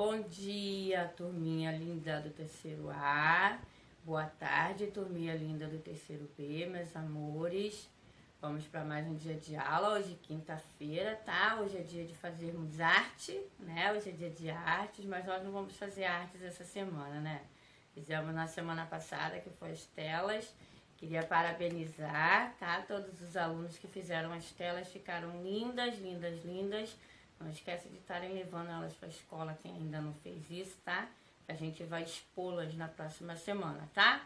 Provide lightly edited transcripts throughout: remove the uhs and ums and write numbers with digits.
Bom dia, turminha linda do terceiro A. Boa tarde, turminha linda do terceiro B, meus amores. Vamos para mais um dia de aula, hoje quinta-feira, tá? Hoje é dia de fazermos arte, né? Hoje é dia de artes, mas nós não vamos fazer artes essa semana, né? Fizemos na semana passada, que foi as telas. Queria parabenizar, tá? Todos os alunos que fizeram as telas ficaram lindas, lindas, lindas. Não esquece de estarem levando elas para a escola, quem ainda não fez isso, tá? A gente vai expô-las na próxima semana, tá?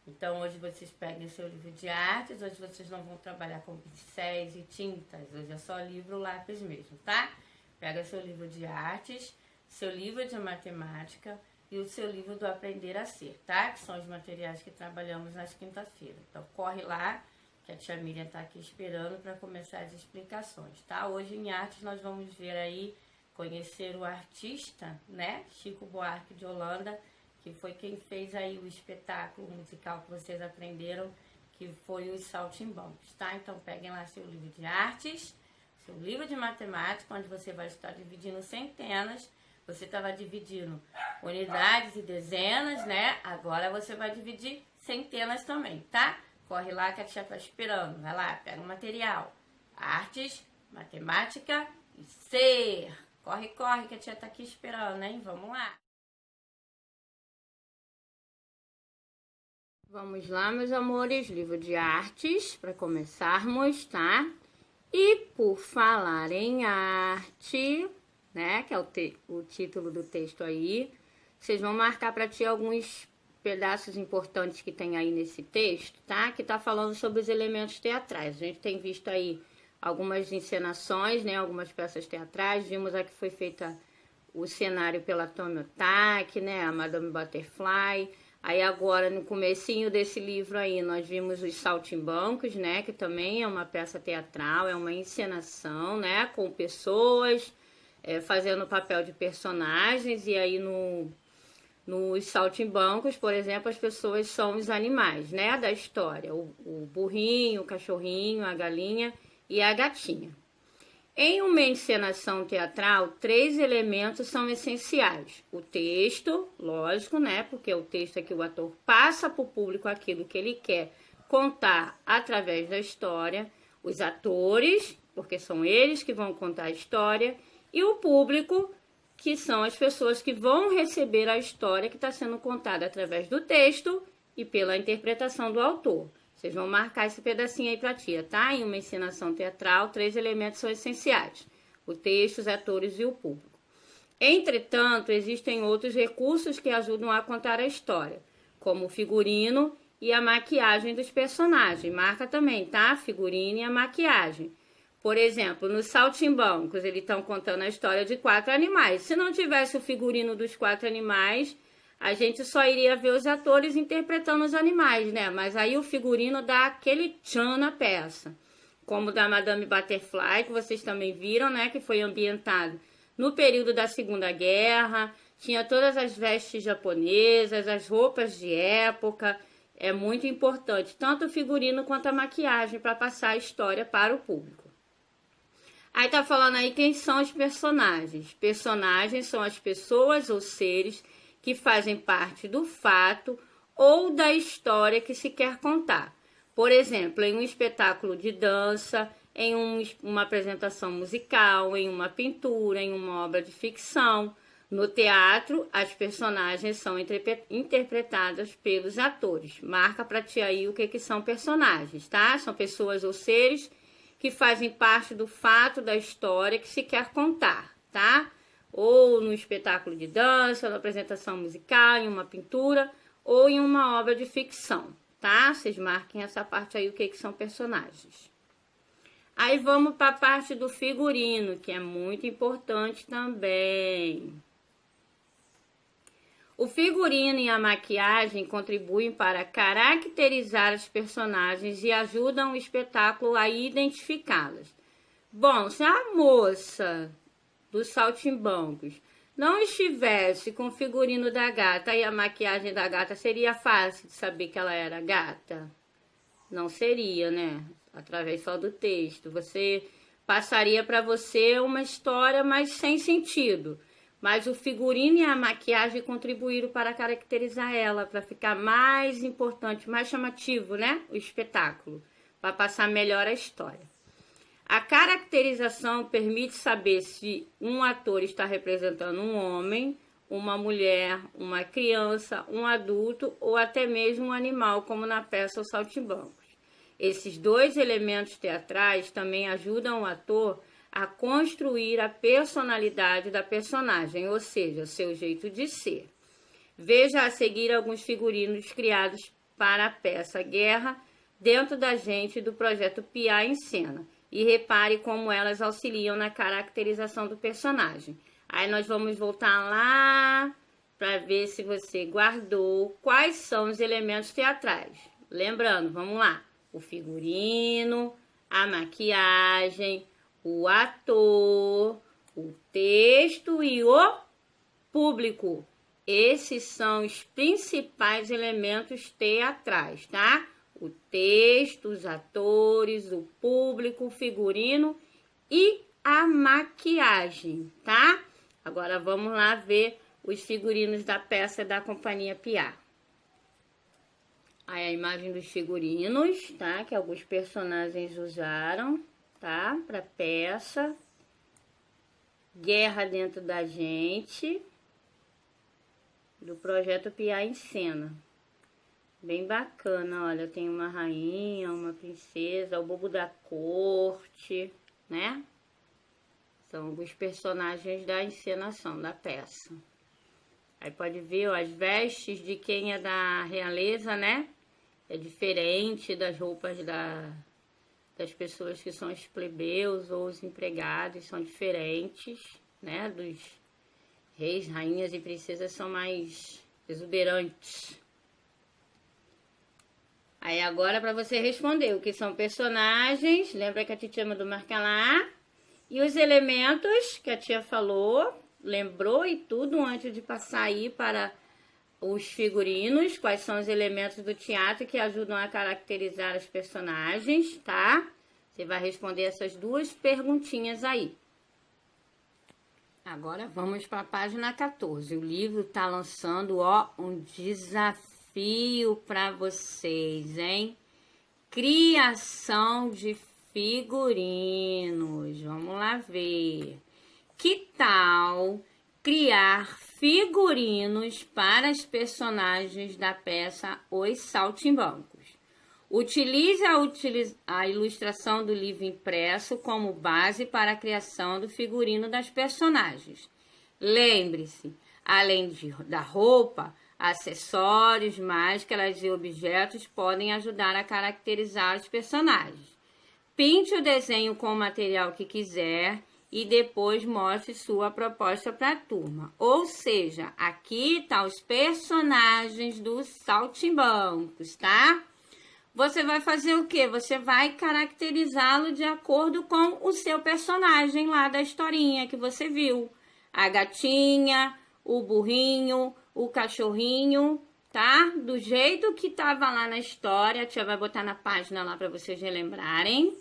Então, hoje vocês peguem seu livro de artes, hoje vocês não vão trabalhar com pincéis e tintas, hoje é só livro, lápis mesmo, tá? Pega seu livro de artes, seu livro de matemática e o seu livro do Aprender a Ser, tá? Que são os materiais que trabalhamos nas quinta-feiras. Então, corre lá, que a tia Miriam tá aqui esperando para começar as explicações, tá? Hoje em artes nós vamos ver aí, conhecer o artista, né? Chico Buarque de Holanda, que foi quem fez aí o espetáculo musical que vocês aprenderam, que foi os Saltimbancos, tá? Então peguem lá seu livro de artes, seu livro de matemática, onde você vai estar dividindo centenas. Você estava dividindo unidades e dezenas, né? Agora você vai dividir centenas também, tá? Corre lá que a tia tá esperando. Vai lá, pega o material. Artes, matemática e ser. Corre, corre que a tia tá aqui esperando, hein? Vamos lá. Vamos lá, meus amores, livro de artes, para começarmos, tá? E por falar em arte, né, que é o título do texto aí, vocês vão marcar para ti alguns pedaços importantes que tem aí nesse texto, tá? Que tá falando sobre os elementos teatrais. A gente tem visto aí algumas encenações, né? Algumas peças teatrais. Vimos a que foi feita o cenário pela Tomi Otaki, né? A Madame Butterfly. Aí agora, no comecinho desse livro aí, nós vimos os Saltimbancos, né? Que também é uma peça teatral, é uma encenação, né? Com pessoas fazendo o papel de personagens. E aí nos Saltimbancos, por exemplo, as pessoas são os animais, né, da história. O burrinho, o cachorrinho, a galinha e a gatinha. Em uma encenação teatral, 3 elementos são essenciais. O texto, lógico, né, porque o texto é que o ator passa para o público aquilo que ele quer contar através da história. Os atores, porque são eles que vão contar a história. E o público, que são as pessoas que vão receber a história que está sendo contada através do texto e pela interpretação do autor. Vocês vão marcar esse pedacinho aí para tia, tá? Em uma encenação teatral, 3 elementos são essenciais: o texto, os atores e o público. Entretanto, existem outros recursos que ajudam a contar a história, como o figurino e a maquiagem dos personagens. Marca também, tá? Figurino e a maquiagem. Por exemplo, nos Saltimbancos, eles estão contando a história de 4 animais. Se não tivesse o figurino dos 4 animais, a gente só iria ver os atores interpretando os animais, né? Mas aí o figurino dá aquele tchan na peça. Como o da Madame Butterfly, que vocês também viram, né? Que foi ambientado no período da Segunda Guerra. Tinha todas as vestes japonesas, as roupas de época. É muito importante, tanto o figurino quanto a maquiagem, para passar a história para o público. Aí tá falando aí quem são os personagens. Personagens são as pessoas ou seres que fazem parte do fato ou da história que se quer contar. Por exemplo, em um espetáculo de dança, em uma apresentação musical, em uma pintura, em uma obra de ficção. No teatro, as personagens são interpretadas pelos atores. Marca pra ti aí o que são personagens, tá? São pessoas ou seres que fazem parte do fato da história que se quer contar, tá? Ou no espetáculo de dança, na apresentação musical, em uma pintura ou em uma obra de ficção, tá? Vocês marquem essa parte aí, o que são personagens. Aí vamos para a parte do figurino, que é muito importante também. O figurino e a maquiagem contribuem para caracterizar as personagens e ajudam o espetáculo a identificá-las. Bom, se a moça dos Saltimbancos não estivesse com o figurino da gata e a maquiagem da gata, seria fácil de saber que ela era gata? Não seria, né? Através só do texto. Passaria para você uma história, mas sem sentido. mas o figurino e a maquiagem contribuíram para caracterizar ela, para ficar mais importante, mais chamativo, né? O espetáculo, para passar melhor a história. A caracterização permite saber se um ator está representando um homem, uma mulher, uma criança, um adulto ou até mesmo um animal, como na peça Os Saltimbancos. Esses dois elementos teatrais também ajudam o ator a construir a personalidade da personagem, ou seja, seu jeito de ser. Veja a seguir alguns figurinos criados para a peça Guerra dentro da gente do projeto Piá em Cena e repare como elas auxiliam na caracterização do personagem. Aí nós vamos voltar lá para ver se você guardou quais são os elementos teatrais. Lembrando, vamos lá, o figurino, a maquiagem, o ator, o texto e o público. Esses são os principais elementos teatrais, tá? O texto, os atores, o público, o figurino e a maquiagem, tá? Agora vamos lá ver os figurinos da peça da Companhia Piá. Aí a imagem dos figurinos, tá? Que alguns personagens usaram, tá? Pra peça. Guerra dentro da gente. Do projeto Piá em Cena. Bem bacana, olha, tem uma rainha, uma princesa, o bobo da corte, né? São alguns personagens da encenação, da peça. Aí pode ver, ó, as vestes de quem é da realeza, né? É diferente das roupas das pessoas que são os plebeus ou os empregados, são diferentes, né? Dos reis, rainhas e princesas são mais exuberantes. Aí agora para você responder o que são personagens, lembra que a titia mandou marcar lá? E os elementos que a tia falou, lembrou e tudo antes de passar aí para os figurinos, quais são os elementos do teatro que ajudam a caracterizar os personagens, tá? Você vai responder essas duas perguntinhas aí. Agora vamos para a página 14. O livro está lançando, ó, um desafio para vocês, hein? Criação de figurinos. Vamos lá ver. Que tal criar figurinos para os personagens da peça Os Saltimbancos? Utilize a ilustração do livro impresso como base para a criação do figurino das personagens. Lembre-se, além da roupa, acessórios, máscaras e objetos podem ajudar a caracterizar os personagens. Pinte o desenho com o material que quiser e depois mostre sua proposta para a turma. Ou seja, aqui estão os personagens dos Saltimbancos, tá? Você vai fazer o quê? Você vai caracterizá-lo de acordo com o seu personagem lá da historinha que você viu. A gatinha, o burrinho, o cachorrinho, tá? Do jeito que tava lá na história. A tia vai botar na página lá para vocês relembrarem.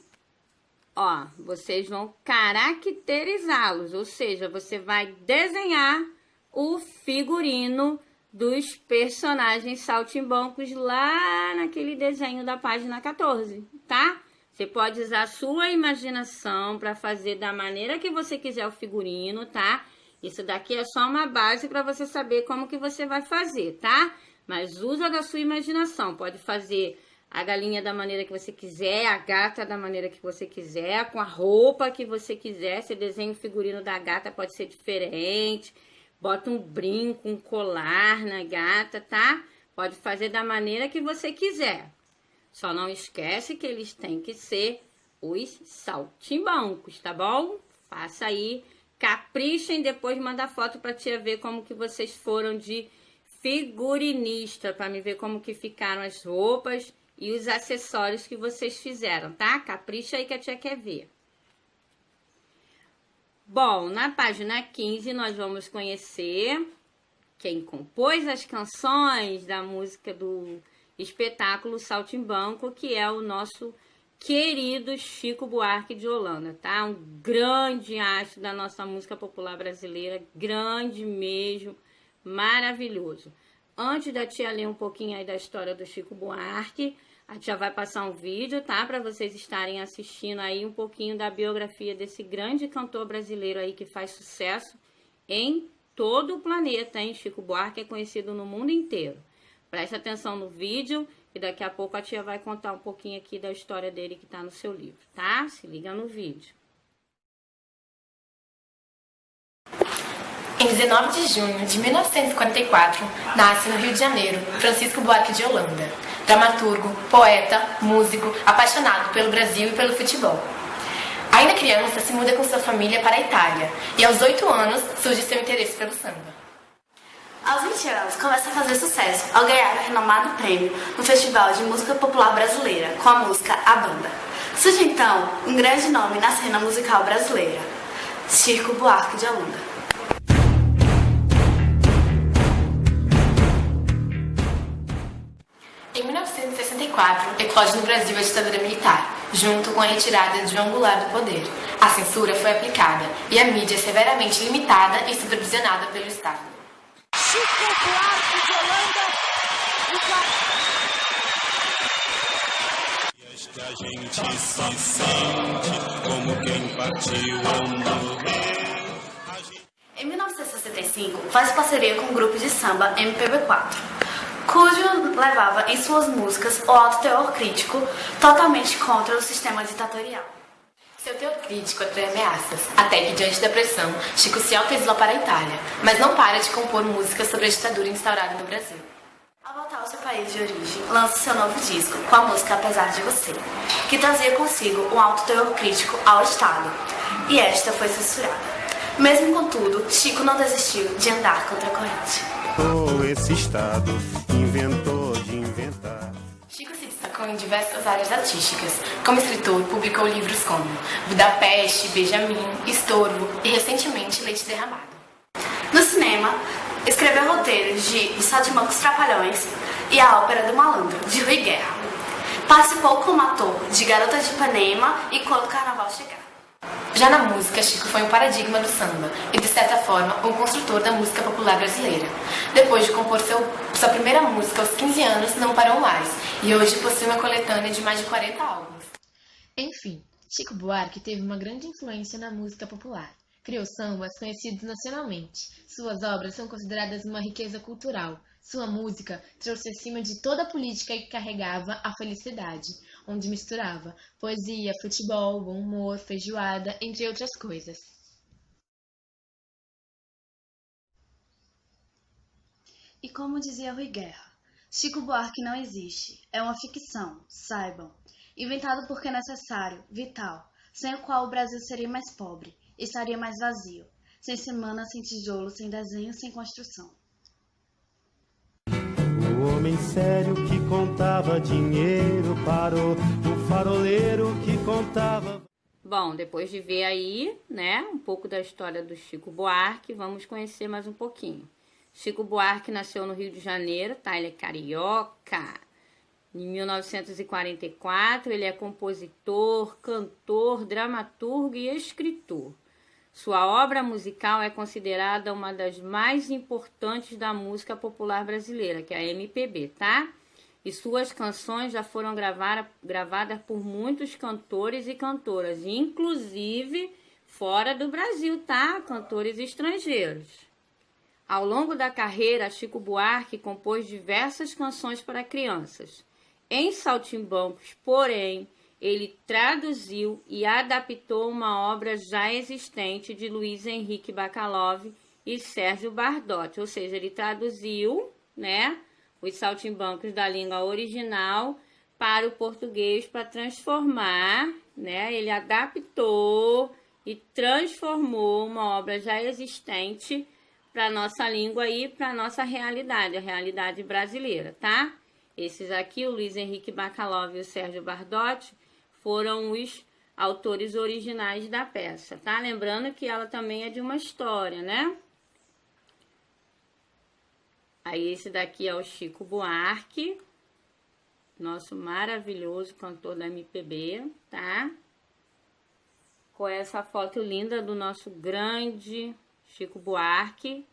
Ó, vocês vão caracterizá-los, ou seja, você vai desenhar o figurino dos personagens saltimbancos lá naquele desenho da página 14, tá? Você pode usar a sua imaginação para fazer da maneira que você quiser o figurino, tá? Isso daqui é só uma base para você saber como que você vai fazer, tá? Mas usa da sua imaginação, pode fazer a galinha da maneira que você quiser, a gata da maneira que você quiser, com a roupa que você quiser. Você desenha o figurino da gata, pode ser diferente. Bota um brinco, um colar na gata, tá? Pode fazer da maneira que você quiser. Só não esquece que eles têm que ser os saltimbancos, tá bom? Faça aí, caprichem, depois manda foto pra tia ver como que vocês foram de figurinista, pra me ver como que ficaram as roupas e os acessórios que vocês fizeram, tá? Capricha aí que a tia quer ver. Bom, na página 15 nós vamos conhecer quem compôs as canções da música do espetáculo Saltimbanco, que é o nosso querido Chico Buarque de Holanda, tá? Um grande astro da nossa música popular brasileira, grande mesmo, maravilhoso. Antes da tia ler um pouquinho aí da história do Chico Buarque, a tia vai passar um vídeo, tá? Para vocês estarem assistindo aí um pouquinho da biografia desse grande cantor brasileiro aí que faz sucesso em todo o planeta, hein? Chico Buarque é conhecido no mundo inteiro. Preste atenção no vídeo e daqui a pouco a tia vai contar um pouquinho aqui da história dele que tá no seu livro, tá? Se liga no vídeo. Em 19 de junho de 1944, nasce no Rio de Janeiro Francisco Buarque de Holanda, dramaturgo, poeta, músico, apaixonado pelo Brasil e pelo futebol. Ainda criança, se muda com sua família para a Itália e aos 8 anos surge seu interesse pelo samba. Aos 20 anos, começa a fazer sucesso ao ganhar o renomado prêmio no Festival de Música Popular Brasileira com a música A Banda. Surge então um grande nome na cena musical brasileira, Chico Buarque de Holanda. Em 1964, eclode no Brasil a ditadura militar, junto com a retirada de João Goulart do poder. A censura foi aplicada e a mídia severamente limitada e supervisionada pelo Estado. Chico Buarque de Holanda, que a gente se sente como quem partiu ou morreu. Em 1965, faz parceria com o grupo de samba MPB4, cujo levava em suas músicas o alto teor crítico totalmente contra o sistema ditatorial. Seu teor crítico atrai ameaças, até que, diante da pressão, Chico se autoexila para a Itália, mas não para de compor músicas sobre a ditadura instaurada no Brasil. Ao voltar ao seu país de origem, lança seu novo disco com a música Apesar de Você, que trazia consigo um alto teor crítico ao Estado, e esta foi censurada. Mesmo contudo, Chico não desistiu de andar contra a corrente. Esse Estado inventou de inventar. Chico se destacou em diversas áreas artísticas. Como escritor, publicou livros como Budapeste, Benjamin, Estorvo e, recentemente, Leite Derramado. No cinema, escreveu roteiros de Os Saltimbancos Trapalhões e a Ópera do Malandro, de Rui Guerra. Participou como ator de Garota de Ipanema e Quando o Carnaval Chegar. Já na música, Chico foi um paradigma do samba e, de certa forma, um construtor da música popular brasileira. Depois de compor sua primeira música aos 15 anos, não parou mais, e hoje possui uma coletânea de mais de 40 álbuns. Enfim, Chico Buarque teve uma grande influência na música popular. Criou sambas conhecidos nacionalmente. Suas obras são consideradas uma riqueza cultural. Sua música trouxe acima de toda a política que carregava a felicidade, onde misturava poesia, futebol, bom humor, feijoada, entre outras coisas. E como dizia Rui Guerra, Chico Buarque não existe, é uma ficção, saibam. Inventado porque é necessário, vital, sem o qual o Brasil seria mais pobre, estaria mais vazio, sem semana, sem tijolo, sem desenho, sem construção. O homem sério que contava dinheiro parou, o faroleiro que contava... Bom, depois de ver aí, né, um pouco da história do Chico Buarque, vamos conhecer mais um pouquinho. Chico Buarque nasceu no Rio de Janeiro, tá? Ele é carioca. Em 1944, ele é compositor, cantor, dramaturgo e escritor. Sua obra musical é considerada uma das mais importantes da música popular brasileira, que é a MPB, tá? E suas canções já foram gravadas por muitos cantores e cantoras, inclusive fora do Brasil, tá? Cantores estrangeiros. Ao longo da carreira, Chico Buarque compôs diversas canções para crianças. Em Saltimbancos, porém, ele traduziu e adaptou uma obra já existente de Luiz Henrique Bacalov e Sérgio Bardotti, ou seja, ele traduziu, né, os saltimbancos da língua original para o português para transformar, né, ele adaptou e transformou uma obra já existente para a nossa língua e para a nossa realidade, a realidade brasileira, tá? Esses aqui, o Luiz Henrique Bacalov e o Sérgio Bardotti, foram os autores originais da peça, tá? Lembrando que ela também é de uma história, né? Aí esse daqui é o Chico Buarque. nosso maravilhoso cantor da MPB, tá? Com essa foto linda do nosso grande Chico Buarque.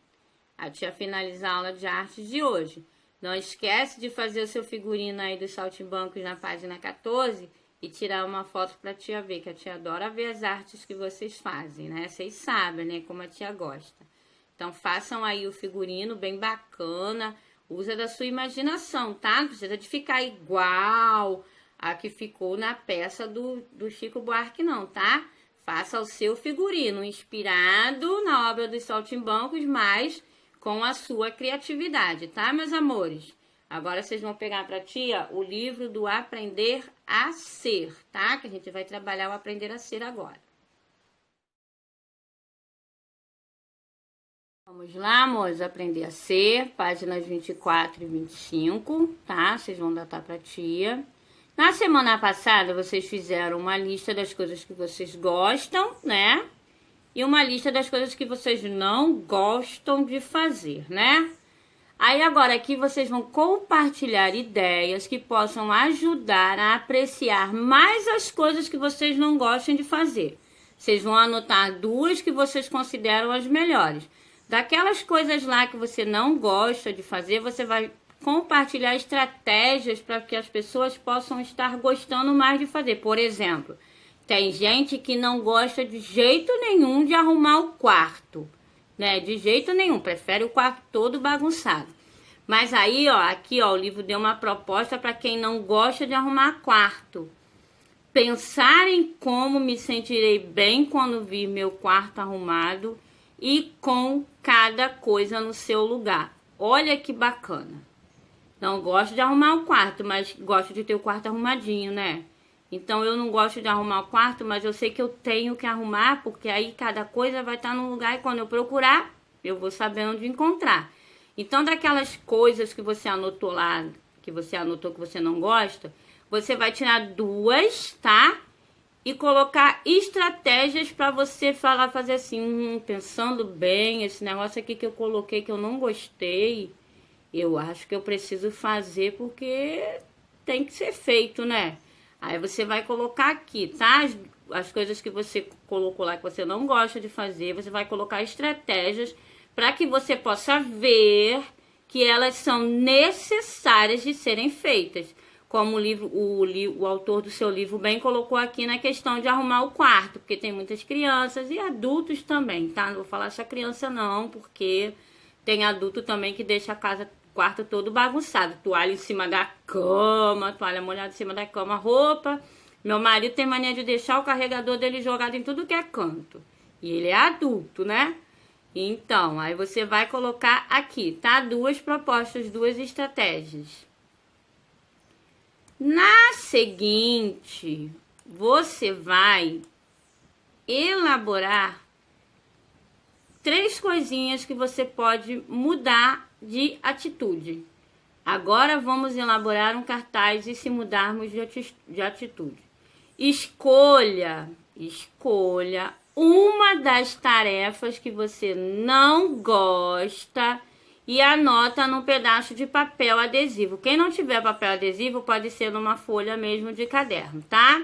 A tia finalizar a aula de arte de hoje. Não esquece de fazer o seu figurino aí dos saltimbancos na página 14 e tirar uma foto pra tia ver, que a tia adora ver as artes que vocês fazem, né? Vocês sabem, né, como a tia gosta. Então, façam aí o figurino bem bacana. Usa da sua imaginação, tá? Não precisa de ficar igual a que ficou na peça do Chico Buarque, não, tá? Faça o seu figurino inspirado na obra dos saltimbancos, mas com a sua criatividade, tá, meus amores? Agora vocês vão pegar pra tia o livro do Aprender a Ser, tá? Que a gente vai trabalhar o Aprender a Ser agora. Vamos lá, amores, Aprender a Ser, páginas 24 e 25, tá? Vocês vão datar pra tia. Na semana passada, vocês fizeram uma lista das coisas que vocês gostam, né? E uma lista das coisas que vocês não gostam de fazer, né? Aí agora aqui vocês vão compartilhar ideias que possam ajudar a apreciar mais as coisas que vocês não gostam de fazer. Vocês vão anotar 2 que vocês consideram as melhores. Daquelas coisas lá que você não gosta de fazer, você vai compartilhar estratégias para que as pessoas possam estar gostando mais de fazer. Por exemplo, tem gente que não gosta de jeito nenhum de arrumar o quarto, né? De jeito nenhum, prefere o quarto todo bagunçado. Mas aí, ó, aqui, ó, o livro deu uma proposta para quem não gosta de arrumar quarto. Pensar em como me sentirei bem quando vir meu quarto arrumado e com cada coisa no seu lugar. Olha que bacana. Não gosto de arrumar o quarto, mas gosto de ter o quarto arrumadinho, né? Então, eu não gosto de arrumar o quarto, mas eu sei que eu tenho que arrumar, porque aí cada coisa vai estar num lugar e quando eu procurar, eu vou saber onde encontrar. Então, daquelas coisas que você anotou lá, que você não gosta, você vai tirar 2, tá? E colocar estratégias para você fazer assim, pensando bem, esse negócio aqui que eu coloquei que eu não gostei, eu acho que eu preciso fazer porque tem que ser feito, né? Aí você vai colocar aqui, tá? As coisas que você colocou lá que você não gosta de fazer, você vai colocar estratégias para que você possa ver que elas são necessárias de serem feitas. Como o autor do seu livro bem colocou aqui na questão de arrumar o quarto, porque tem muitas crianças e adultos também, tá? Não vou falar só criança não, porque tem adulto também que deixa o quarto todo bagunçado, toalha em cima da cama, toalha molhada em cima da cama, roupa. Meu marido tem mania de deixar o carregador dele jogado em tudo que é canto. E ele é adulto, né? Então, aí você vai colocar aqui, tá? 2 propostas, 2 estratégias. Na seguinte, você vai elaborar 3 coisinhas que você pode mudar de atitude. Agora vamos elaborar um cartaz e se mudarmos de atitude. Escolha uma das tarefas que você não gosta e anota num pedaço de papel adesivo. Quem não tiver papel adesivo pode ser numa folha mesmo de caderno, tá?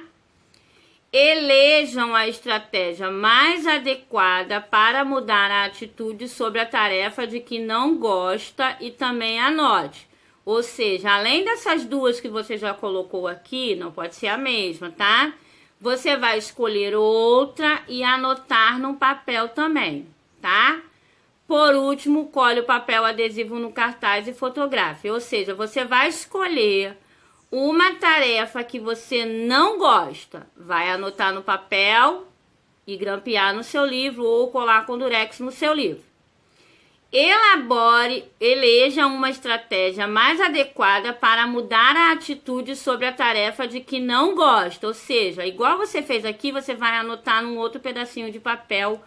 Elejam a estratégia mais adequada para mudar a atitude sobre a tarefa de que não gosta e também anote. Ou seja, além dessas 2 que você já colocou aqui, não pode ser a mesma, tá? Você vai escolher outra e anotar no papel também, tá? Por último, colhe o papel adesivo no cartaz e fotografe. Ou seja, você vai escolher uma tarefa que você não gosta, vai anotar no papel e grampear no seu livro ou colar com durex no seu livro. Eleja uma estratégia mais adequada para mudar a atitude sobre a tarefa de que não gosta. Ou seja, igual você fez aqui, você vai anotar num outro pedacinho de papel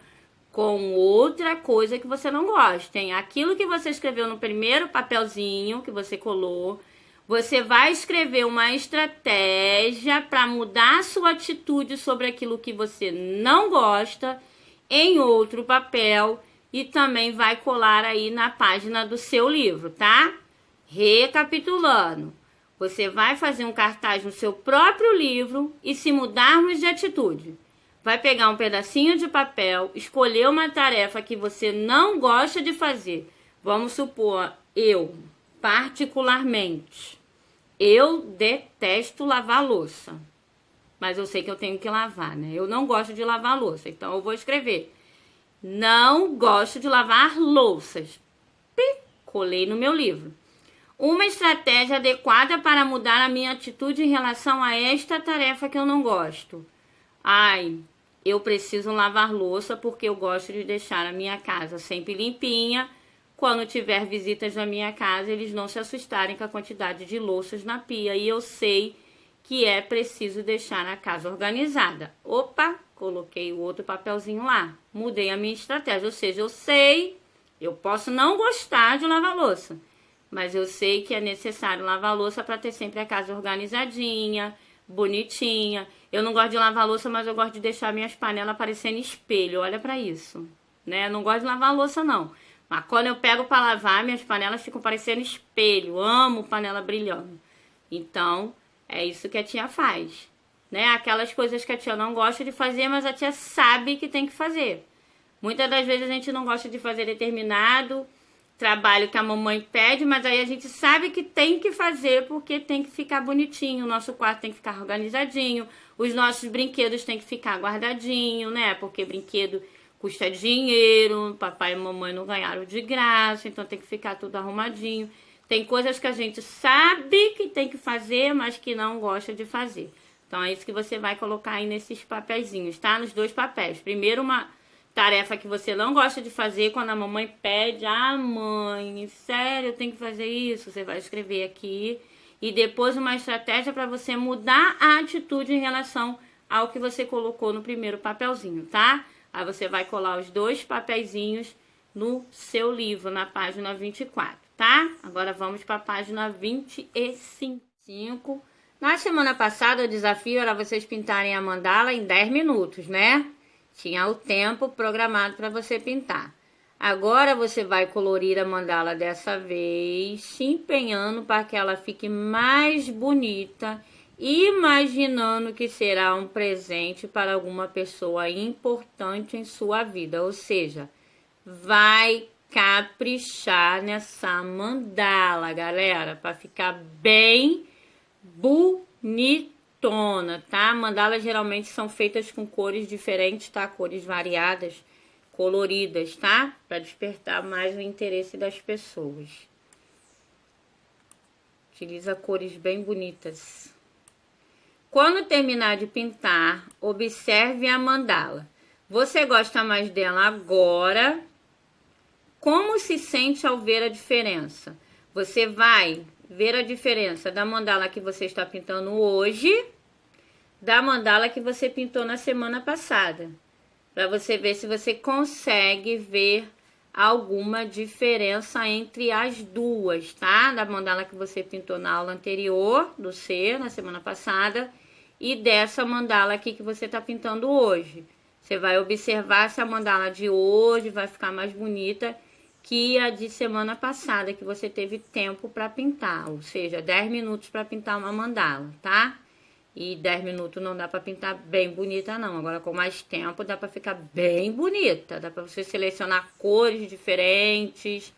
com outra coisa que você não gosta, hein? Aquilo que você escreveu no primeiro papelzinho que você colou, você vai escrever uma estratégia para mudar a sua atitude sobre aquilo que você não gosta em outro papel e também vai colar aí na página do seu livro, tá? Recapitulando. Você vai fazer um cartaz no seu próprio livro e se mudarmos de atitude. Vai pegar um pedacinho de papel, escolher uma tarefa que você não gosta de fazer. Vamos supor, eu, particularmente, eu detesto lavar louça. Mas eu sei que eu tenho que lavar, né? Eu não gosto de lavar louça, então eu vou escrever. Não gosto de lavar louças. Colei no meu livro. Uma estratégia adequada para mudar a minha atitude em relação a esta tarefa que eu não gosto. Ai, eu preciso lavar louça porque eu gosto de deixar a minha casa sempre limpinha. Quando tiver visitas na minha casa, eles não se assustarem com a quantidade de louças na pia. E eu sei que é preciso deixar a casa organizada. Opa, coloquei o outro papelzinho lá. Mudei a minha estratégia. Ou seja, eu sei, eu posso não gostar de lavar louça, mas eu sei que é necessário lavar louça para ter sempre a casa organizadinha, bonitinha. Eu não gosto de lavar louça, mas eu gosto de deixar minhas panelas parecendo espelho. Olha para isso, né? Eu não gosto de lavar louça, não. Mas quando eu pego para lavar, minhas panelas ficam parecendo espelho. Amo panela brilhando. Então, é isso que a tia faz, né? Aquelas coisas que a tia não gosta de fazer, mas a tia sabe que tem que fazer. Muitas das vezes a gente não gosta de fazer determinado trabalho que a mamãe pede, mas aí a gente sabe que tem que fazer porque tem que ficar bonitinho, o nosso quarto tem que ficar organizadinho, os nossos brinquedos tem que ficar guardadinho, né? Porque brinquedo custa dinheiro, papai e mamãe não ganharam de graça, então tem que ficar tudo arrumadinho. Tem coisas que a gente sabe que tem que fazer, mas que não gosta de fazer. Então é isso que você vai colocar aí nesses papeizinhos, tá? Nos dois papéis. Primeiro uma tarefa que você não gosta de fazer quando a mamãe pede. Ah, mãe, sério, eu tenho que fazer isso? Você vai escrever aqui. E depois uma estratégia para você mudar a atitude em relação ao que você colocou no primeiro papelzinho, tá? Aí você vai colar os dois papeizinhos no seu livro, na página 24, tá? Agora vamos para a página 25. Na semana passada, o desafio era vocês pintarem a mandala em 10 minutos, né? Tinha o tempo programado para você pintar. Agora você vai colorir a mandala dessa vez, se empenhando para que ela fique mais bonita, imaginando que será um presente para alguma pessoa importante em sua vida. Ou seja, vai caprichar nessa mandala, galera, para ficar bem bonitona, tá? Mandalas geralmente são feitas com cores diferentes, tá? Cores variadas, coloridas, tá? Para despertar mais o interesse das pessoas. Utiliza cores bem bonitas. Quando terminar de pintar, observe a mandala. Você gosta mais dela agora? Como se sente ao ver a diferença? Você vai ver a diferença da mandala que você está pintando hoje, da mandala que você pintou na semana passada. Para você ver se você consegue ver alguma diferença entre as duas, tá? Da mandala que você pintou na aula anterior, do C, na semana passada, e dessa mandala aqui que você está pintando hoje. Você vai observar se a mandala de hoje vai ficar mais bonita que a de semana passada, que você teve tempo para pintar, ou seja, 10 minutos para pintar uma mandala, tá? E 10 minutos não dá para pintar bem bonita não, agora com mais tempo dá para ficar bem bonita, dá para você selecionar cores diferentes,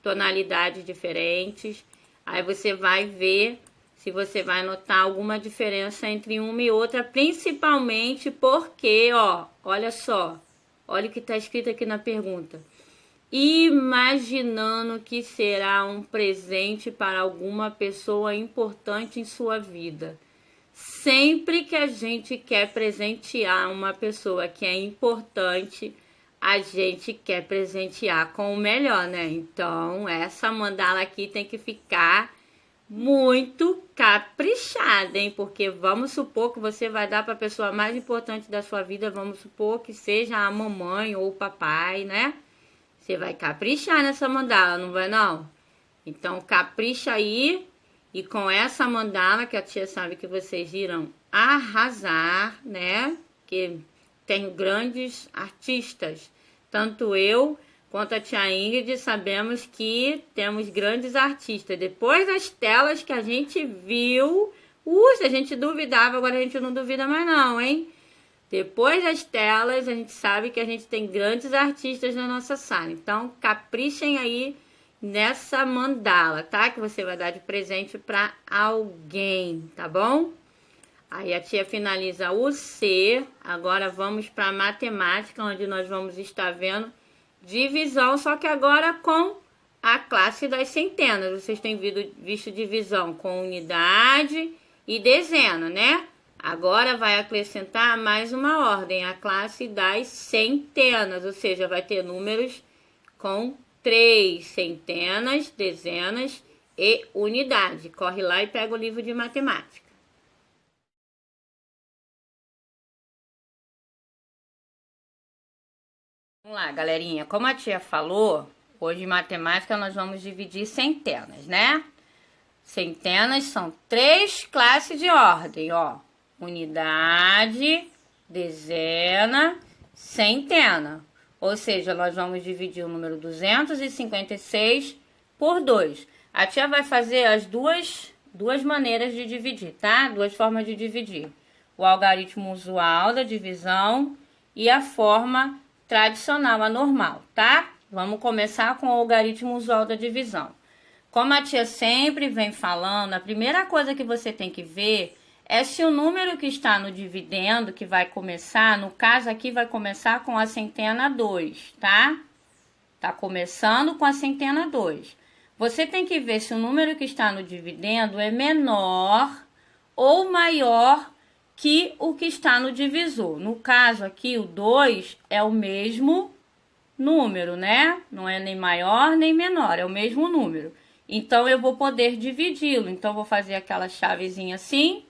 tonalidades diferentes, aí você vai ver se você vai notar alguma diferença entre uma e outra, principalmente porque, ó, olha só, olha o que está escrito aqui na pergunta. Imaginando que será um presente para alguma pessoa importante em sua vida. Sempre que a gente quer presentear uma pessoa que é importante, a gente quer presentear com o melhor, né? Então, essa mandala aqui tem que ficar muito caprichada, hein? Porque vamos supor que você vai dar para a pessoa mais importante da sua vida, vamos supor que seja a mamãe ou o papai, né? Você vai caprichar nessa mandala, não vai não? Então, capricha aí. E com essa mandala, que a tia sabe que vocês irão arrasar, né? Que tem grandes artistas. Tanto eu, quanto a tia Ingrid, sabemos que temos grandes artistas. Depois das telas que a gente viu, se a gente duvidava, agora a gente não duvida mais não, hein? Depois das telas, a gente sabe que a gente tem grandes artistas na nossa sala. Então, caprichem aí nessa mandala, tá? Que você vai dar de presente para alguém, tá bom? Aí a tia finaliza o C. Agora vamos para matemática, onde nós vamos estar vendo divisão, só que agora com a classe das centenas. Vocês têm visto divisão com unidade e dezena, né? Agora vai acrescentar mais uma ordem, a classe das centenas, ou seja, vai ter números com 3 centenas, dezenas e unidade. Corre lá e pega o livro de matemática. Vamos lá, galerinha. Como a tia falou, hoje em matemática nós vamos dividir centenas, né? Centenas são 3 classes de ordem, ó. Unidade, dezena, centena. Ou seja, nós vamos dividir o número 256 por 2. A tia vai fazer as duas maneiras de dividir, tá? 2 formas de dividir. O algarismo usual da divisão e a forma tradicional, a normal, tá? Vamos começar com o algarismo usual da divisão. Como a tia sempre vem falando, a primeira coisa que você tem que ver é se o número que está no dividendo, que vai começar, no caso aqui vai começar com a centena 2, tá? Tá começando com a centena 2. Você tem que ver se o número que está no dividendo é menor ou maior que o que está no divisor. No caso aqui, o 2 é o mesmo número, né? Não é nem maior nem menor, é o mesmo número. Então, eu vou poder dividi-lo. Então, vou fazer aquela chavezinha assim,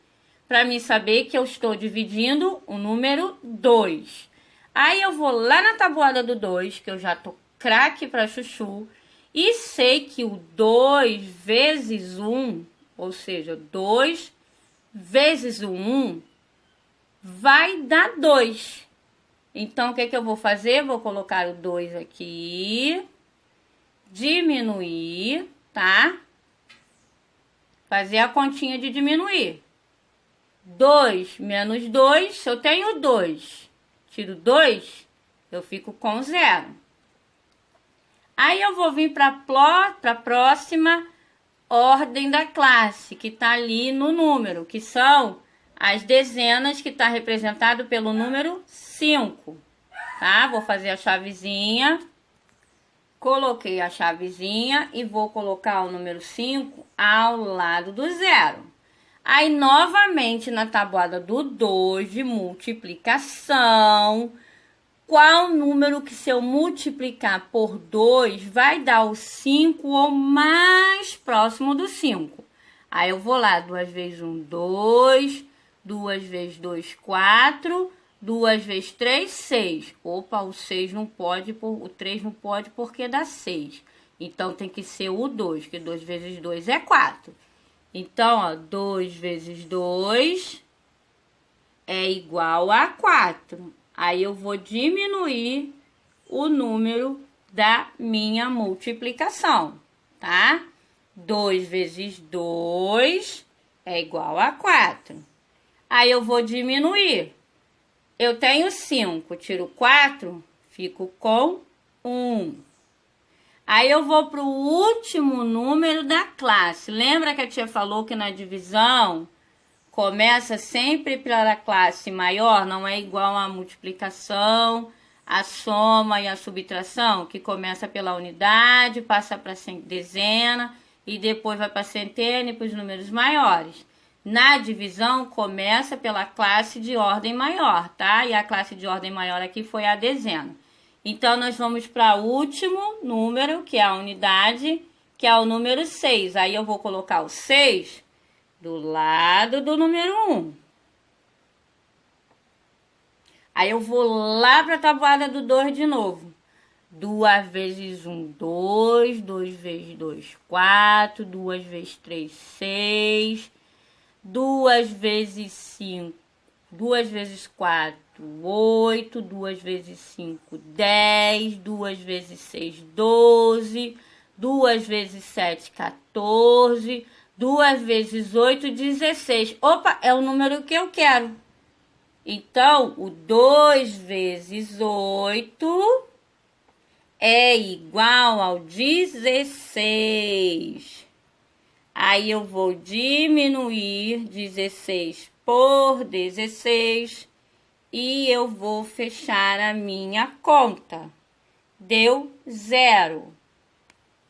para mim saber que eu estou dividindo o número 2. Aí, eu vou lá na tabuada do 2, que eu já tô craque para chuchu, e sei que o 2 vezes 1, ou seja, 2 vezes o 1, vai dar 2. Então, o que eu vou fazer? Vou colocar o 2 aqui, diminuir, tá? Fazer a continha de diminuir. 2 menos 2, se eu tenho 2, tiro 2, eu fico com 0. Aí eu vou vir para a próxima ordem da classe, que está ali no número, que são as dezenas, que está representado pelo número 5, tá? Vou fazer a chavezinha, coloquei a chavezinha e vou colocar o número 5 ao lado do 0. Aí, novamente, na tabuada do 2 de multiplicação, qual número que se eu multiplicar por 2 vai dar o 5 ou mais próximo do 5? Aí, eu vou lá, 2 vezes 1, 2, 2 vezes 2, 4, 2 vezes 3, 6. Opa, o 6 não pode, o 3 não pode porque dá 6. Então, tem que ser o 2, que 2 vezes 2 é 4. Então, ó, 2 vezes 2 é igual a 4. Aí, eu vou diminuir o número da minha multiplicação, tá? 2 vezes 2 é igual a 4. Aí, eu vou diminuir. Eu tenho 5, tiro 4, fico com 1. Aí, eu vou para o último número da classe. Lembra que a tia falou que na divisão começa sempre pela classe maior? Não é igual à multiplicação, a soma e a subtração, que começa pela unidade, passa para dezena e depois vai para centena e para os números maiores. Na divisão, começa pela classe de ordem maior, tá? E a classe de ordem maior aqui foi a dezena. Então, nós vamos para o último número, que é a unidade, que é o número 6. Aí, eu vou colocar o 6 do lado do número 1. Aí, eu vou lá para a tabuada do 2 de novo. 2 vezes 1, 2. 2 vezes 2, 4. 2 vezes 3, 6. 2 vezes 5. 2 vezes 4, 8, 2 vezes 5, 10, 2 vezes 6, 12, 2 vezes 7, 14, 2 vezes 8, 16. Opa, é o número que eu quero. Então, o 2 vezes 8 é igual ao 16. Aí eu vou diminuir 16 por 16 e eu vou fechar a minha conta. Deu 0.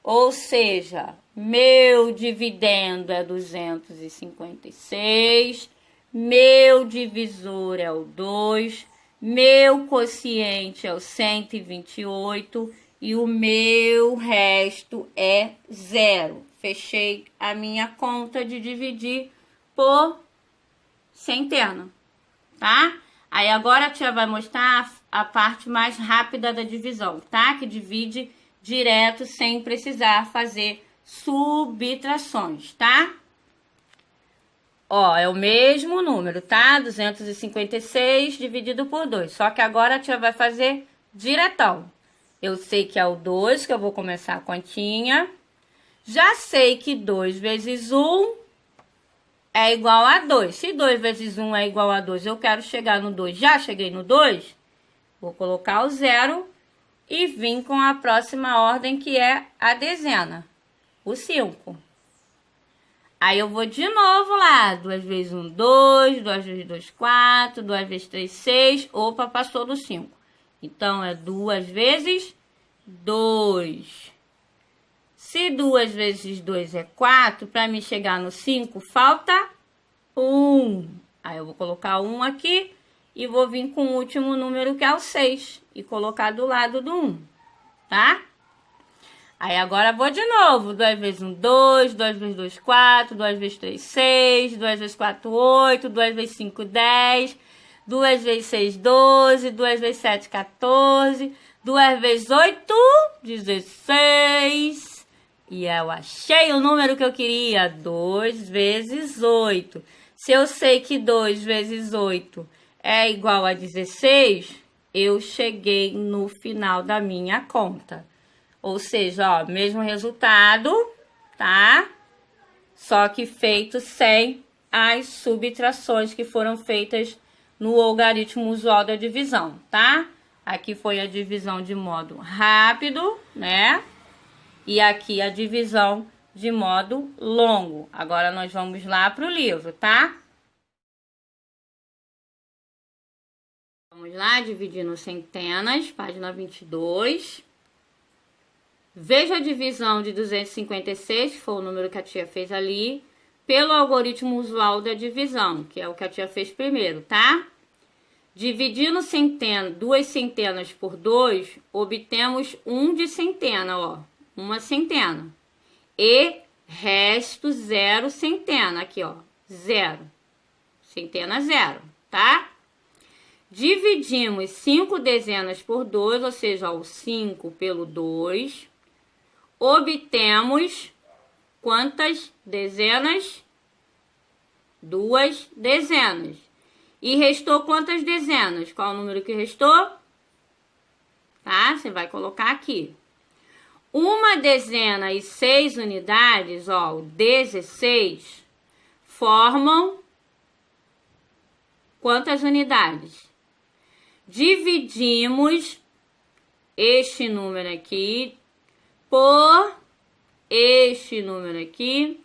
Ou seja, meu dividendo é 256, meu divisor é o 2, meu quociente é o 128 e o meu resto é 0. Fechei a minha conta de dividir por centena, tá? Aí agora a tia vai mostrar a parte mais rápida da divisão, tá? Que divide direto sem precisar fazer subtrações, tá? Ó, é o mesmo número, tá? 256 dividido por 2. Só que agora a tia vai fazer diretão. Eu sei que é o 2, que eu vou começar a continha. Já sei que 2 vezes 1 é igual a 2. Se 2 vezes 1 é igual a 2, eu quero chegar no 2. Já cheguei no 2? Vou colocar o 0 e vim com a próxima ordem, que é a dezena, o 5. Aí eu vou de novo lá. 2 vezes 1, 2. 2 vezes 2, 4. 2 vezes 3, 6. Opa, passou do 5. Então, é 2 vezes 2. Se 2 vezes 2 é 4, para me chegar no 5, falta 1. Aí eu vou colocar 1 aqui e vou vir com o último número, que é o 6, e colocar do lado do 1, tá? Aí agora vou de novo. 2 vezes 1, 2. 2 vezes 2, 4. 2 vezes 3, 6. 2 vezes 4, 8. 2 vezes 5, 10. 2 vezes 6, 12. 2 vezes 7, 14. 2 vezes 8, 16. E eu achei o número que eu queria. 2 vezes 8. Se eu sei que 2 vezes 8 é igual a 16, eu cheguei no final da minha conta. Ou seja, ó, mesmo resultado, tá? Só que feito sem as subtrações que foram feitas no algarismo usual da divisão, tá? Aqui foi a divisão de modo rápido, né? E aqui a divisão de modo longo. Agora nós vamos lá para o livro, tá? Vamos lá, dividindo centenas, página 22. Veja a divisão de 256, que foi o número que a tia fez ali, pelo algoritmo usual da divisão, que é o que a tia fez primeiro, tá? Dividindo duas centenas por 2, obtemos 1 de centena, ó. Uma centena. E resto 0 centena, aqui, ó. 0. Centena 0, tá? Dividimos 5 dezenas por 2, ou seja, ó, o 5 pelo 2. Obtemos quantas dezenas? 2 dezenas. E restou quantas dezenas? Qual o número que restou? Tá? Você vai colocar aqui. Uma dezena e 6 unidades, ó, o 16, formam quantas unidades? Dividimos este número aqui por este número aqui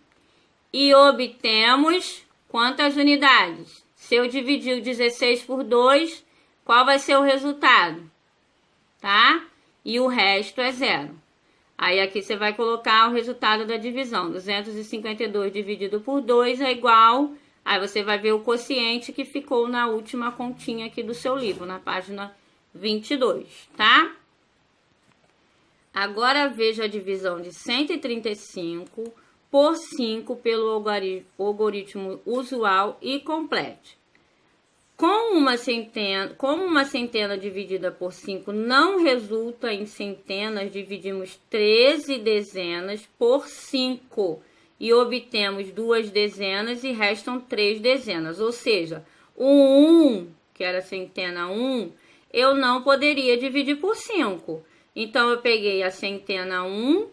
e obtemos quantas unidades? Se eu dividir o 16 por 2, qual vai ser o resultado? Tá? E o resto é 0. Aí aqui você vai colocar o resultado da divisão. 252 dividido por 2 é igual... Aí você vai ver o quociente que ficou na última continha aqui do seu livro, na página 22, tá? Agora veja a divisão de 135 por 5 pelo algoritmo usual e complete. Como uma centena dividida por 5 não resulta em centenas, dividimos 13 dezenas por 5 e obtemos 2 dezenas e restam 3 dezenas. Ou seja, o 1 que era centena 1, eu não poderia dividir por 5. Então, eu peguei a centena 1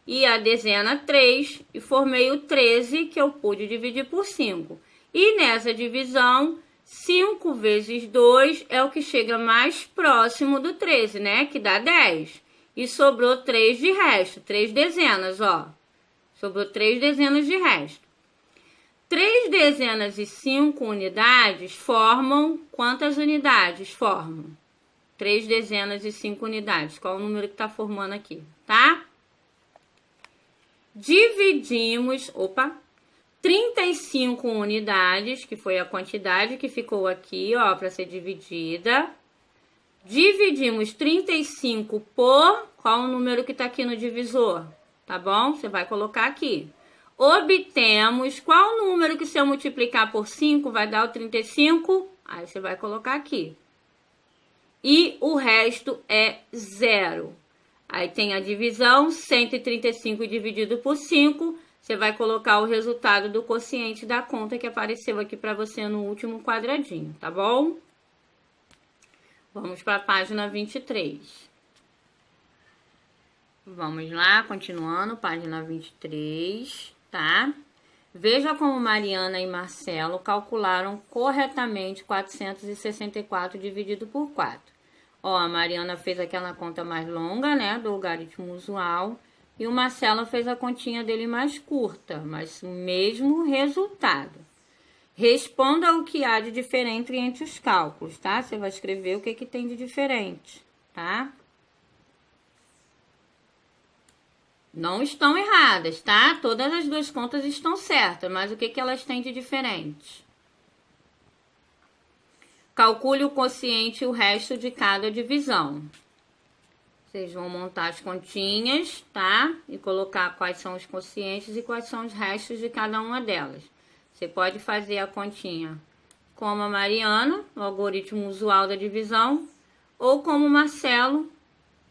e a dezena 3 e formei o 13, que eu pude dividir por 5. E nessa divisão, 5 vezes 2 é o que chega mais próximo do 13, né? Que dá 10. E sobrou 3 de resto, 3 dezenas, ó. Sobrou 3 dezenas de resto. 3 dezenas e 5 unidades formam quantas unidades? Formam 3 dezenas e 5 unidades. Qual o número que está formando aqui, tá? Dividimos, 35 unidades, que foi a quantidade que ficou aqui, ó, para ser dividida. Dividimos 35 por, qual o número que está aqui no divisor? Tá bom? Você vai colocar aqui. Obtemos, qual o número que se eu multiplicar por 5 vai dar o 35? Aí você vai colocar aqui. E o resto é 0. Aí tem a divisão, 135 dividido por 5. Você vai colocar o resultado do quociente da conta que apareceu aqui para você no último quadradinho, tá bom? Vamos para a página 23. Vamos lá, continuando, página 23, tá? Veja como Mariana e Marcelo calcularam corretamente 464 dividido por 4. Ó, a Mariana fez aquela conta mais longa, né, do logaritmo usual, e o Marcelo fez a continha dele mais curta, mas o mesmo resultado. Responda o que há de diferente entre os cálculos, tá? Você vai escrever o que tem de diferente, tá? Não estão erradas, tá? Todas as duas contas estão certas, mas o que elas têm de diferente? Calcule o quociente e o resto de cada divisão. Vocês vão montar as continhas, tá? E colocar quais são os quocientes e quais são os restos de cada uma delas. Você pode fazer a continha como a Mariana, o algoritmo usual da divisão, ou como o Marcelo,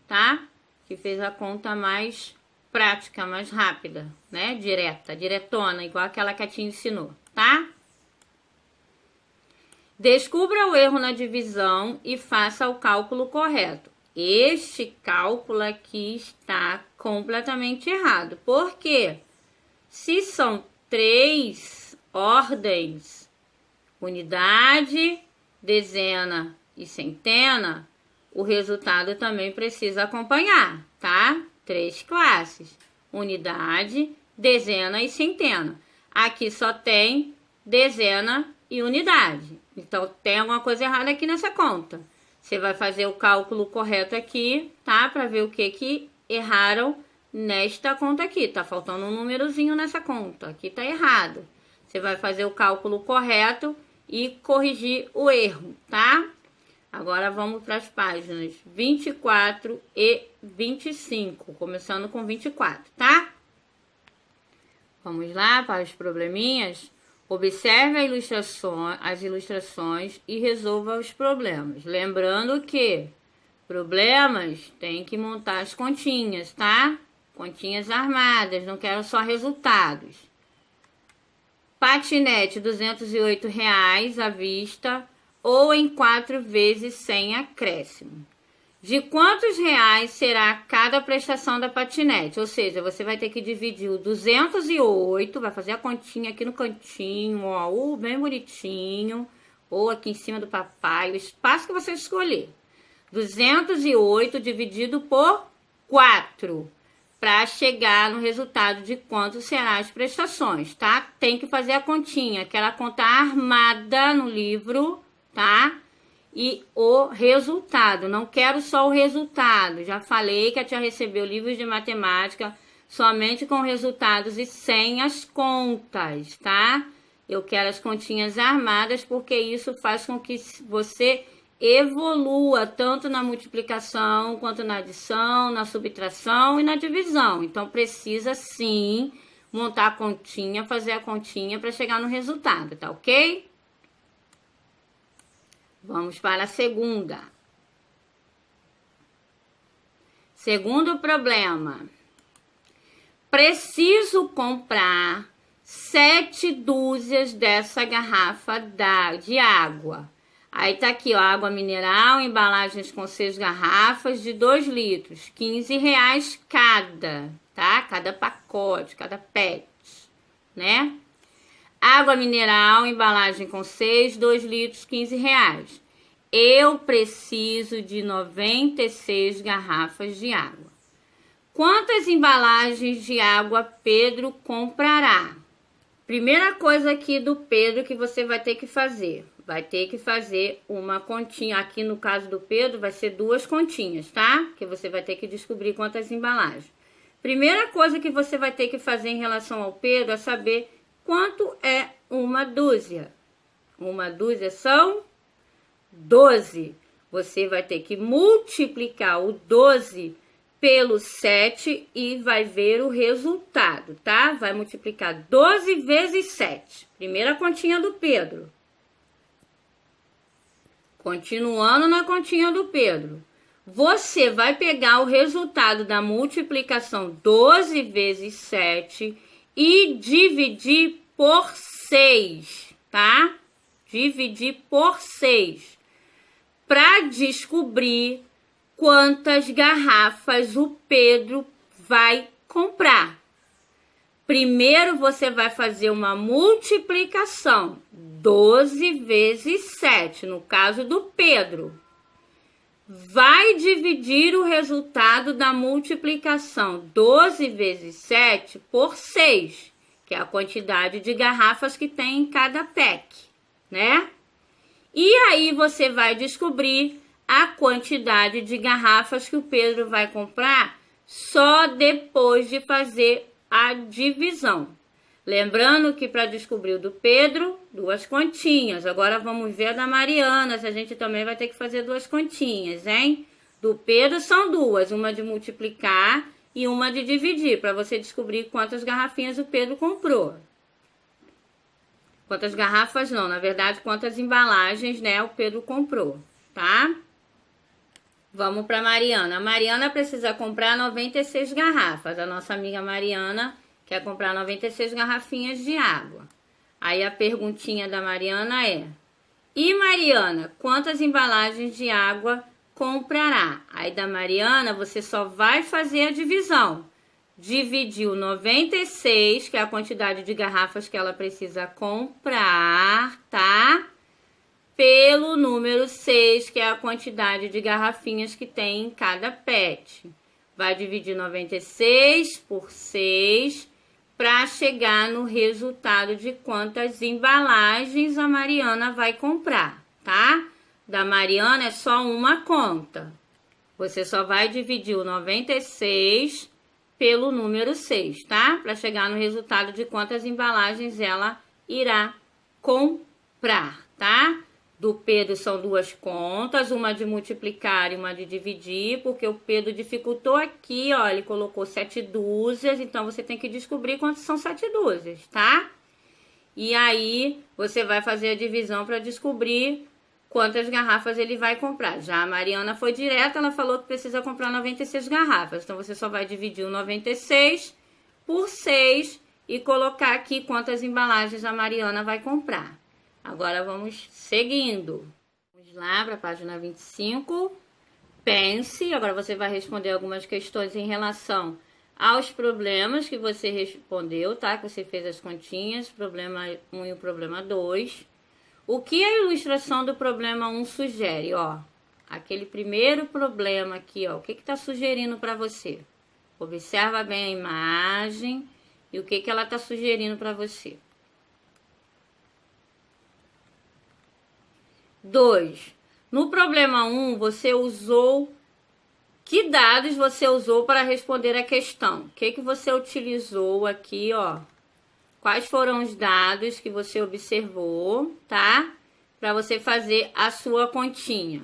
tá? Que fez a conta mais prática, mais rápida, né? Direta, diretona, igual aquela que a tia ensinou, tá? Descubra o erro na divisão e faça o cálculo correto. Este cálculo aqui está completamente errado. Por quê? Se são 3 ordens, unidade, dezena e centena, o resultado também precisa acompanhar, tá? 3 classes, unidade, dezena e centena. Aqui só tem dezena e unidade. Então, tem alguma coisa errada aqui nessa conta. Você vai fazer o cálculo correto aqui, tá? Para ver o que erraram nesta conta aqui. Tá faltando um númerozinho nessa conta. Aqui tá errado. Você vai fazer o cálculo correto e corrigir o erro, tá? Agora vamos para as páginas 24 e 25, começando com 24, tá? Vamos lá para os probleminhas. Observe as ilustrações e resolva os problemas. Lembrando que problemas tem que montar as continhas, tá? Continhas armadas, não quero só resultados. Patinete, R$ 208,00 à vista ou em 4 vezes sem acréscimo. De quantos reais será cada prestação da patinete? Ou seja, você vai ter que dividir o 208, vai fazer a continha aqui no cantinho, ó, bem bonitinho, ou aqui em cima do papai, o espaço que você escolher. 208 dividido por 4, para chegar no resultado de quanto serão as prestações, tá? Tem que fazer a continha, aquela conta armada no livro, tá? E o resultado, não quero só o resultado, já falei que a tia recebeu livros de matemática somente com resultados e sem as contas, tá? Eu quero as continhas armadas porque isso faz com que você evolua tanto na multiplicação quanto na adição, na subtração e na divisão. Então, precisa sim montar a continha, fazer a continha para chegar no resultado, tá ok? Vamos para a segunda. Segundo problema. Preciso comprar 7 dúzias dessa garrafa de água. Aí tá aqui, ó, água mineral, embalagens com 6 garrafas de 2 litros, R$15 cada, tá? Cada pacote, cada PET, né? Água mineral, embalagem com 6, 2 litros, R$15. Eu preciso de 96 garrafas de água. Quantas embalagens de água Pedro comprará? Primeira coisa aqui do Pedro que você vai ter que fazer. Vai ter que fazer uma continha. Aqui no caso do Pedro vai ser 2 continhas, tá? Que você vai ter que descobrir quantas embalagens. Primeira coisa que você vai ter que fazer em relação ao Pedro é saber quanto é uma dúzia. Uma dúzia são 12. Você vai ter que multiplicar o 12 pelo 7 e vai ver o resultado, tá? Vai multiplicar 12 vezes 7. Primeira continha do Pedro. Continuando na continha do Pedro. Você vai pegar o resultado da multiplicação 12 vezes 7 e dividir por 6, tá? Dividir por 6. Para descobrir quantas garrafas o Pedro vai comprar. Primeiro você vai fazer uma multiplicação, 12 vezes 7, no caso do Pedro. Vai dividir o resultado da multiplicação, 12 vezes 7, por 6, que é a quantidade de garrafas que tem em cada pack, né? E aí você vai descobrir a quantidade de garrafas que o Pedro vai comprar só depois de fazer a divisão. Lembrando que para descobrir o do Pedro, 2 continhas. Agora vamos ver a da Mariana, a gente também vai ter que fazer 2 continhas, hein? Do Pedro são 2, uma de multiplicar e uma de dividir, para você descobrir quantas garrafinhas o Pedro comprou. Quantas garrafas não, na verdade, quantas embalagens, né, o Pedro comprou, tá? Vamos para a Mariana. A Mariana precisa comprar 96 garrafas. A nossa amiga Mariana quer comprar 96 garrafinhas de água. Aí a perguntinha da Mariana é: e Mariana, quantas embalagens de água comprará? Aí da Mariana você só vai fazer a divisão. Dividiu 96, que é a quantidade de garrafas que ela precisa comprar, tá? Pelo número 6, que é a quantidade de garrafinhas que tem em cada PET. Vai dividir 96 por 6 para chegar no resultado de quantas embalagens a Mariana vai comprar, tá? Da Mariana é só uma conta. Você só vai dividir o 96 pelo número 6, tá? Para chegar no resultado de quantas embalagens ela irá comprar, tá? Do Pedro são 2 contas, uma de multiplicar e uma de dividir, porque o Pedro dificultou aqui, ó, ele colocou 7 dúzias, então você tem que descobrir quantas são 7 dúzias, tá? E aí você vai fazer a divisão para descobrir quantas garrafas ele vai comprar. Já a Mariana foi direta, ela falou que precisa comprar 96 garrafas, então você só vai dividir o 96 por 6 e colocar aqui quantas embalagens a Mariana vai comprar. Agora vamos seguindo. Vamos lá para a página 25. Pense. Agora você vai responder algumas questões em relação aos problemas que você respondeu, tá? Que você fez as continhas, problema 1 e o problema 2. O que a ilustração do problema 1 sugere? Ó, aquele primeiro problema aqui, ó. O que está sugerindo para você? Observa bem a imagem e o que ela está sugerindo para você. 2. No problema 1, você usou... Que dados você usou para responder a questão? O que você utilizou aqui, ó? Quais foram os dados que você observou, tá? Para você fazer a sua continha.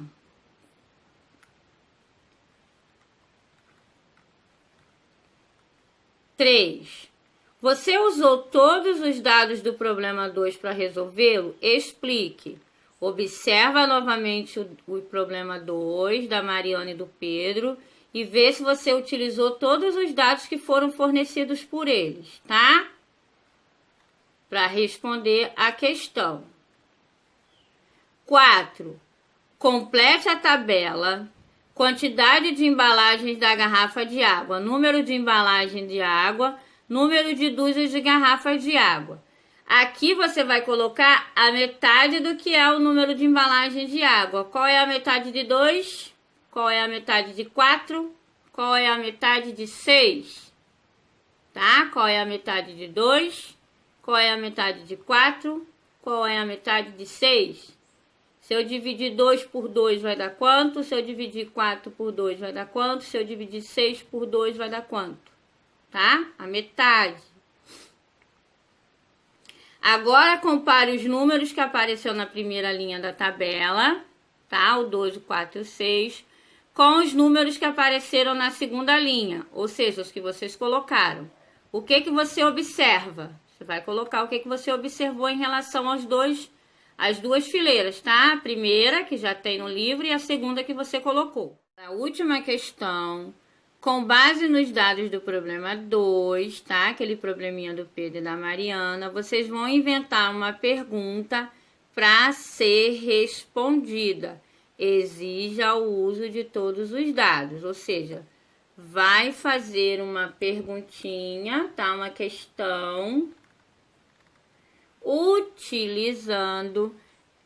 3. Você usou todos os dados do problema 2 para resolvê-lo? Explique. Observa novamente o problema 2 da Mariana e do Pedro e vê se você utilizou todos os dados que foram fornecidos por eles, tá? Para responder a questão. 4. Complete a tabela. Quantidade de embalagens da garrafa de água, número de embalagem de água, número de dúzias de garrafas de água. Aqui você vai colocar a metade do que é o número de embalagem de água. Qual é a metade de 2? Qual é a metade de 4? Qual é a metade de 6? Tá? Qual é a metade de 2? Qual é a metade de 4? Qual é a metade de 6? Se eu dividir 2 por 2 vai dar quanto? Se eu dividir 4 por 2 vai dar quanto? Se eu dividir 6 por 2 vai dar quanto? Tá? A metade. Agora compare os números que apareceu na primeira linha da tabela, tá? O 2, o 4 e o 6, com os números que apareceram na segunda linha, ou seja, os que vocês colocaram. O que que você observa? Você vai colocar o que que você observou em relação às duas fileiras, tá? A primeira, que já tem no livro, e a segunda que você colocou. A última questão, com base nos dados do problema 2, tá? Aquele probleminha do Pedro e da Mariana, vocês vão inventar uma pergunta para ser respondida. Exija o uso de todos os dados, ou seja, vai fazer uma perguntinha, tá? Uma questão utilizando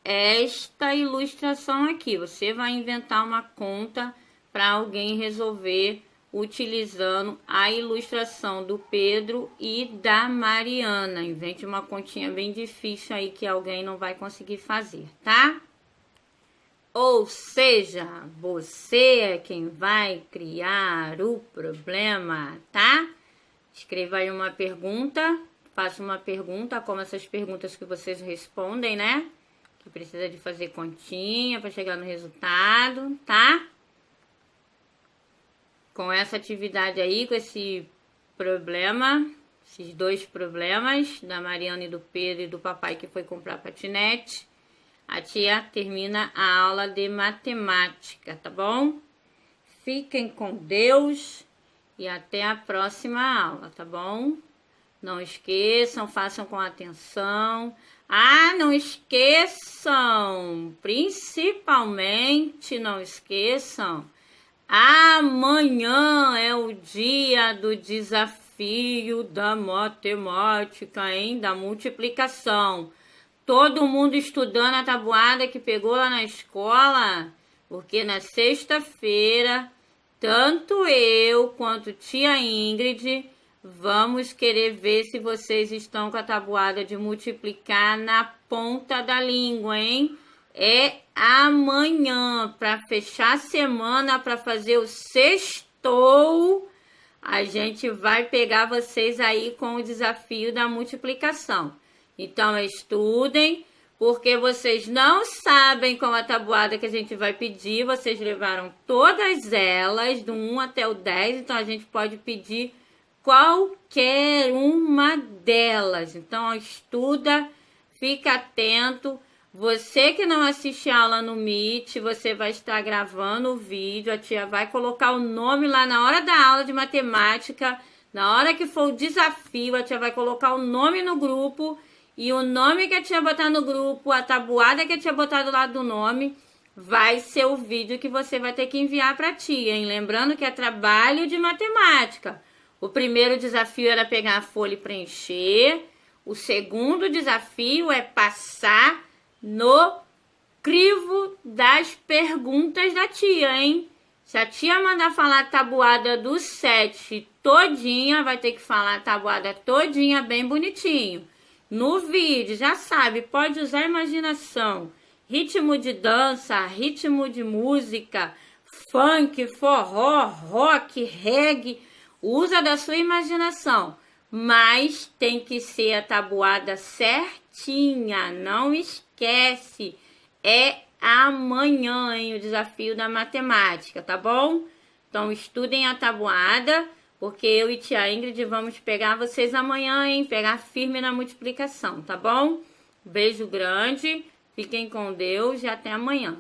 esta ilustração aqui. Você vai inventar uma conta para alguém resolver utilizando a ilustração do Pedro e da Mariana. Invente uma continha bem difícil aí que alguém não vai conseguir fazer, tá? Ou seja, você é quem vai criar o problema, tá? Escreva aí uma pergunta, faça uma pergunta, como essas perguntas que vocês respondem, né? Que precisa de fazer continha para chegar no resultado, tá? Com essa atividade aí, com esse problema, esses dois problemas, da Mariana e do Pedro e do papai que foi comprar patinete, a tia termina a aula de matemática, tá bom? Fiquem com Deus e até a próxima aula, tá bom? Não esqueçam, façam com atenção. Ah, não esqueçam, principalmente não esqueçam, amanhã é o dia do desafio da matemática, hein? Da multiplicação. Todo mundo estudando a tabuada que pegou lá na escola, porque na sexta-feira, tanto eu quanto tia Ingrid vamos querer ver se vocês estão com a tabuada de multiplicar na ponta da língua, hein? É amanhã, para fechar a semana, para fazer o sextou, a gente vai pegar vocês aí com o desafio da multiplicação. Então, estudem, porque vocês não sabem qual a tabuada que a gente vai pedir. Vocês levaram todas elas, do 1 até o 10, então a gente pode pedir qualquer uma delas. Então, estuda, fica atento. Você que não assiste a aula no Meet, você vai estar gravando o vídeo. A tia vai colocar o nome lá na hora da aula de matemática. Na hora que for o desafio, a tia vai colocar o nome no grupo. E o nome que a tia botar no grupo, a tabuada que a tia botar do lado do nome, vai ser o vídeo que você vai ter que enviar para a tia, hein? Lembrando que é trabalho de matemática. O primeiro desafio era pegar a folha e preencher. O segundo desafio é passar no crivo das perguntas da tia, hein? Se a tia mandar falar a tabuada do 7 todinha, vai ter que falar a tabuada todinha bem bonitinho. No vídeo, já sabe, pode usar a imaginação. Ritmo de dança, ritmo de música, funk, forró, rock, reggae. Usa da sua imaginação, mas tem que ser a tabuada certinha, não esquece. É amanhã, hein, o desafio da matemática, tá bom? Então, estudem a tabuada, porque eu e tia Ingrid vamos pegar vocês amanhã, hein? Pegar firme na multiplicação, tá bom? Beijo grande, fiquem com Deus e até amanhã.